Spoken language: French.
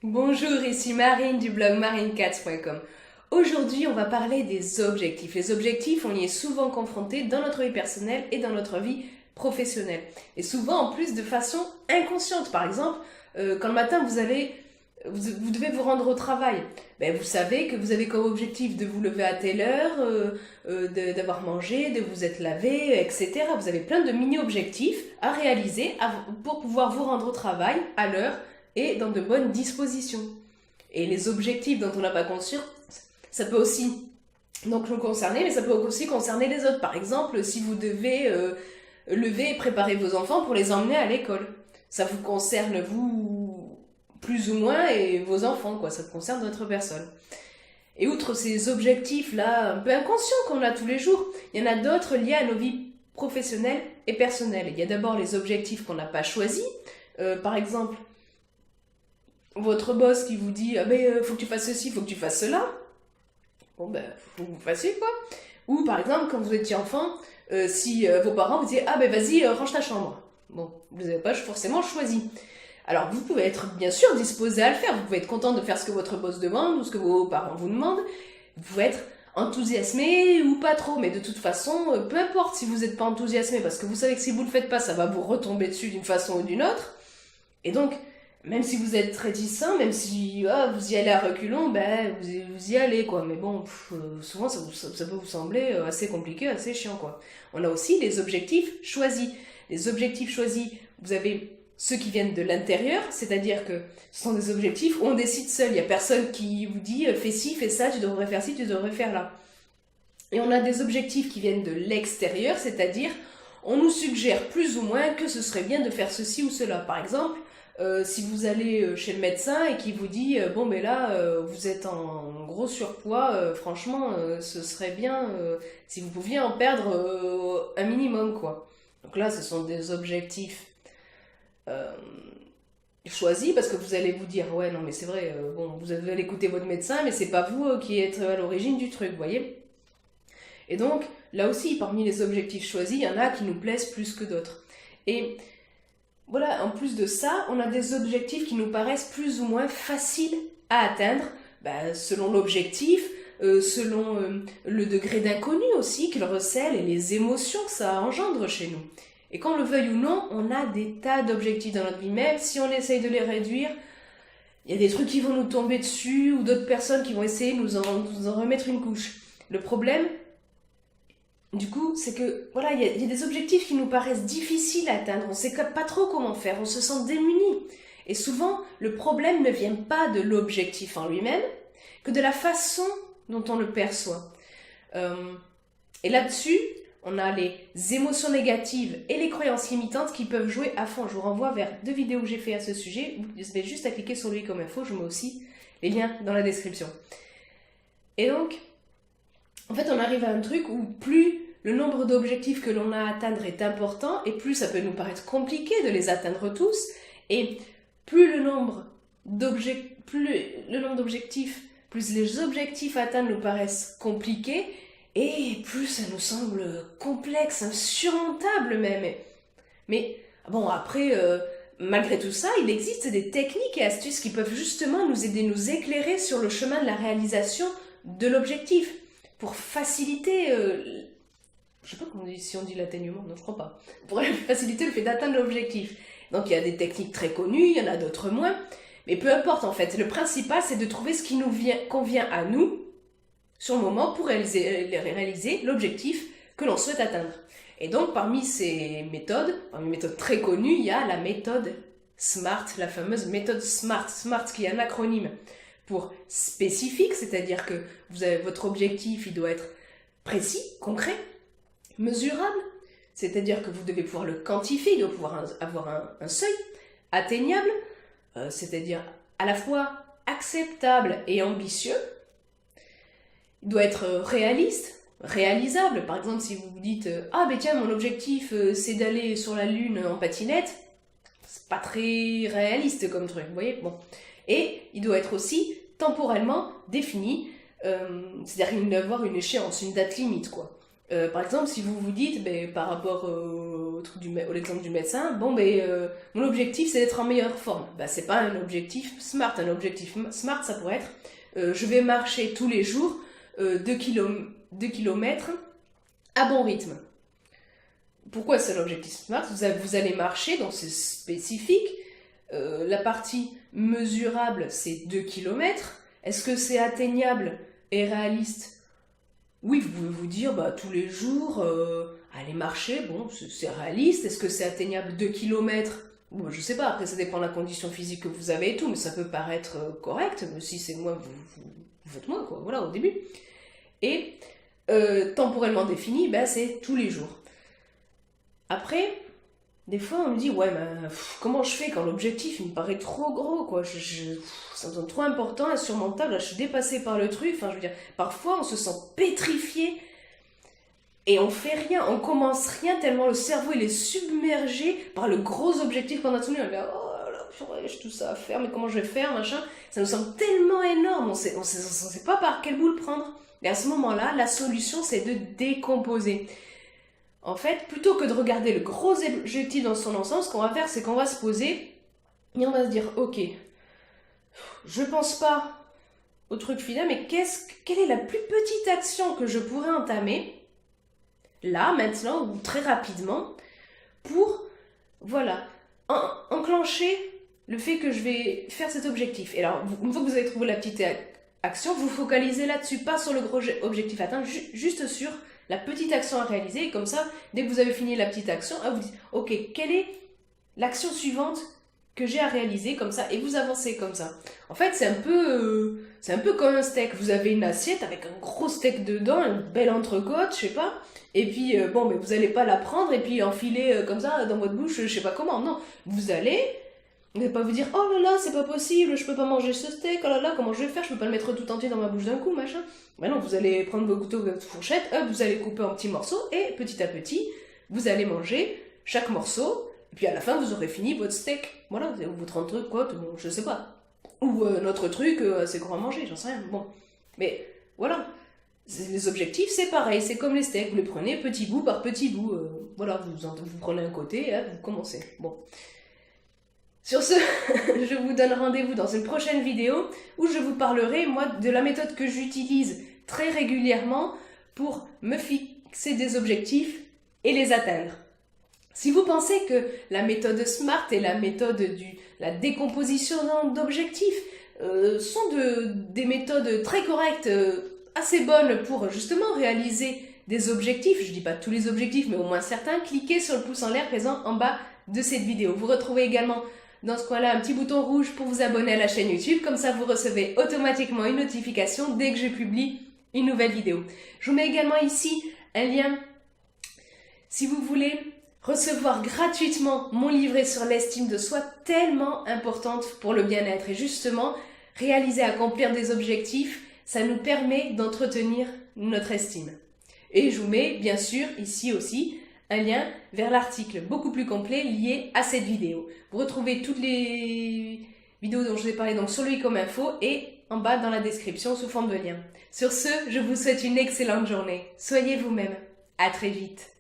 Bonjour, ici Marine du blog marinecats.com. Aujourd'hui, on va parler des objectifs. Les objectifs, on y est souvent confronté dans notre vie personnelle et dans notre vie professionnelle. Et souvent, en plus, de façon inconsciente. Par exemple, quand le matin, vous devez vous rendre au travail. Ben, vous savez que vous avez comme objectif de vous lever à telle heure, d'avoir mangé, de vous être lavé, etc. Vous avez plein de mini-objectifs à réaliser pour pouvoir vous rendre au travail à l'heure et dans de bonnes dispositions. Et les objectifs dont on n'a pas conscience, ça peut aussi donc nous concerner, mais ça peut aussi concerner les autres. Par exemple, si vous devez lever et préparer vos enfants pour les emmener à l'école. Ça vous concerne, vous, plus ou moins, et vos enfants, quoi. Ça concerne d'autres personnes. Et outre ces objectifs-là, un peu inconscients qu'on a tous les jours, il y en a d'autres liés à nos vies professionnelles et personnelles. Il y a d'abord les objectifs qu'on n'a pas choisis. Par exemple, votre boss qui vous dit ah ben faut que tu fasses ceci, faut que tu fasses cela. Bon ben faut que vous fassiez quoi. Ou par exemple quand vous étiez enfant, si vos parents vous disaient ah ben vas-y range ta chambre. Bon, vous n'avez pas forcément choisi. Alors vous pouvez être bien sûr disposé à le faire, vous pouvez être content de faire ce que votre boss demande ou ce que vos parents vous demandent. Vous pouvez être enthousiasmé ou pas trop, mais de toute façon, peu importe si vous n'êtes pas enthousiasmé, parce que vous savez que si vous le faites pas, ça va vous retomber dessus d'une façon ou d'une autre. Et donc, même si vous êtes réticent, même si vous y allez à reculons, ben vous y allez quoi. Mais bon, souvent ça peut vous sembler assez compliqué, assez chiant quoi. On a aussi les objectifs choisis. Les objectifs choisis, vous avez ceux qui viennent de l'intérieur, c'est-à-dire que ce sont des objectifs où on décide seul. Il n'y a personne qui vous dit fais ci, fais ça, tu devrais faire ci, tu devrais faire là. Et on a des objectifs qui viennent de l'extérieur, c'est-à-dire on nous suggère plus ou moins que ce serait bien de faire ceci ou cela. Par exemple, si vous allez chez le médecin et qu'il vous dit bon mais là vous êtes en gros surpoids, franchement ce serait bien si vous pouviez en perdre un minimum quoi. Donc là ce sont des objectifs euh, choisis parce que vous allez vous dire ouais non mais c'est vrai bon vous allez écouter votre médecin mais c'est pas vous qui êtes à l'origine du truc, vous voyez. Et donc là aussi parmi les objectifs choisis il y en a qui nous plaisent plus que d'autres. Et voilà, en plus de ça, on a des objectifs qui nous paraissent plus ou moins faciles à atteindre, selon l'objectif, selon le degré d'inconnu aussi qu'il recèle et les émotions que ça engendre chez nous. Et qu'on le veuille ou non, on a des tas d'objectifs dans notre vie, même si on essaye de les réduire, il y a des trucs qui vont nous tomber dessus ou d'autres personnes qui vont essayer de nous en remettre une couche. Le problème, du coup, c'est que voilà, il y a des objectifs qui nous paraissent difficiles à atteindre. On sait pas trop comment faire, on se sent démuni. Et souvent, le problème ne vient pas de l'objectif en lui-même, que de la façon dont on le perçoit. Et là-dessus, on a les émotions négatives et les croyances limitantes qui peuvent jouer à fond. Je vous renvoie vers 2 vidéos que j'ai fait à ce sujet. Vous avez juste à cliquer sur lui comme info. Je mets aussi les liens dans la description. Et donc, en fait, on arrive à un truc où plus le nombre d'objectifs que l'on a à atteindre est important, et plus ça peut nous paraître compliqué de les atteindre tous, et plus le nombre d'objectifs, plus les objectifs à atteindre nous paraissent compliqués, et plus ça nous semble complexe, insurmontable même. Mais bon, après, malgré tout ça, il existe des techniques et astuces qui peuvent justement nous aider, nous éclairer sur le chemin de la réalisation de l'objectif, pour faciliter, je sais pas si on dit l'atténuement, non je crois pas, pour faciliter le fait d'atteindre l'objectif. Donc il y a des techniques très connues, il y en a d'autres moins, mais peu importe en fait, le principal c'est de trouver ce qui nous convient à nous, sur le moment, pour réaliser l'objectif que l'on souhaite atteindre. Et donc parmi les méthodes très connues, il y a la méthode SMART, la fameuse méthode SMART, SMART qui est un acronyme pour spécifique, c'est-à-dire que votre objectif il doit être précis, concret, mesurable, c'est-à-dire que vous devez pouvoir le quantifier, il doit pouvoir avoir un seuil atteignable, c'est-à-dire à la fois acceptable et ambitieux. Il doit être réaliste, réalisable. Par exemple, si vous vous dites ah ben tiens mon objectif c'est d'aller sur la lune en patinette, c'est pas très réaliste comme truc, vous voyez. Bon. Et il doit être aussi temporellement défini, c'est-à-dire qu'il doit avoir une échéance, une date limite quoi. Par exemple, si vous vous dites, par rapport l'exemple du médecin, bon ben mon objectif c'est d'être en meilleure forme. Ben, c'est pas un objectif SMART. Un objectif SMART, ça pourrait être je vais marcher tous les jours 2 kilomètres à bon rythme. Pourquoi c'est l'objectif SMART? Vous allez marcher, donc c'est spécifique. La partie mesurable, c'est 2 kilomètres. Est-ce que c'est atteignable et réaliste? Oui, vous pouvez vous dire, bah, tous les jours, aller marcher, bon, c'est réaliste. Est-ce que c'est atteignable 2 kilomètres? Bon, je sais pas, après ça dépend de la condition physique que vous avez et tout, mais ça peut paraître correct, mais si c'est moins, vous faites moins, quoi, voilà, au début. Et temporellement défini, bah, c'est tous les jours. Après, des fois on me dit, ouais, mais comment je fais quand l'objectif il me paraît trop gros, quoi, ça me semble trop important, insurmontable, là, je suis dépassée par le truc, enfin je veux dire, parfois on se sent pétrifié et on fait rien, on commence rien tellement le cerveau il est submergé par le gros objectif qu'on a tenu, on dit, oh là, purée, j'ai tout ça à faire, mais comment je vais faire, machin, ça nous semble tellement énorme, on sait pas par quel bout le prendre. Et à ce moment-là, la solution c'est de décomposer. En fait, plutôt que de regarder le gros objectif dans son ensemble, ce qu'on va faire, c'est qu'on va se poser et on va se dire, ok, je pense pas au truc final, mais quelle est la plus petite action que je pourrais entamer, là, maintenant, ou très rapidement, pour, voilà, enclencher le fait que je vais faire cet objectif. Et alors, une fois que vous avez trouvé la petite action, vous focalisez là-dessus, pas sur le gros objectif atteint, juste sur la petite action à réaliser, et comme ça, dès que vous avez fini la petite action, vous dites, ok, quelle est l'action suivante que j'ai à réaliser, comme ça, et vous avancez comme ça. En fait, c'est un peu comme un steak. Vous avez une assiette avec un gros steak dedans, une belle entrecôte, je sais pas, et puis, bon, mais vous allez pas la prendre et puis enfiler comme ça dans votre bouche, je sais pas comment, non. Vous allez pas vous dire, oh là là, c'est pas possible, je peux pas manger ce steak, oh là là, comment je vais faire, je peux pas le mettre tout entier dans ma bouche d'un coup, machin. Mais non, vous allez prendre vos couteaux, votre fourchette, hop, vous allez couper en petits morceaux, et petit à petit, vous allez manger chaque morceau, et puis à la fin, vous aurez fini votre steak. Voilà, ou votre entrecôte, bon, je sais pas. Ou notre truc, c'est grand à manger, j'en sais rien. Bon. Mais voilà, les objectifs, c'est pareil, c'est comme les steaks, vous les prenez petit bout par petit bout. Voilà, vous prenez un côté, et vous commencez. Bon. Sur ce, je vous donne rendez-vous dans une prochaine vidéo où je vous parlerai, moi, de la méthode que j'utilise très régulièrement pour me fixer des objectifs et les atteindre. Si vous pensez que la méthode SMART et la méthode de la décomposition d'objectifs sont des méthodes très correctes, assez bonnes pour justement réaliser des objectifs, je dis pas tous les objectifs, mais au moins certains, cliquez sur le pouce en l'air présent en bas de cette vidéo. Vous retrouvez également dans ce coin-là un petit bouton rouge pour vous abonner à la chaîne YouTube, comme ça vous recevez automatiquement une notification dès que je publie une nouvelle vidéo. Je vous mets également ici un lien si vous voulez recevoir gratuitement mon livret sur l'estime de soi, tellement importante pour le bien-être. Et justement, réaliser, accomplir des objectifs, ça nous permet d'entretenir notre estime. Et je vous mets bien sûr ici aussi un lien vers l'article beaucoup plus complet lié à cette vidéo. Vous retrouvez toutes les vidéos dont je vous ai parlé donc sur le i comme info et en bas dans la description sous forme de lien. Sur ce, je vous souhaite une excellente journée. Soyez vous-même. À très vite.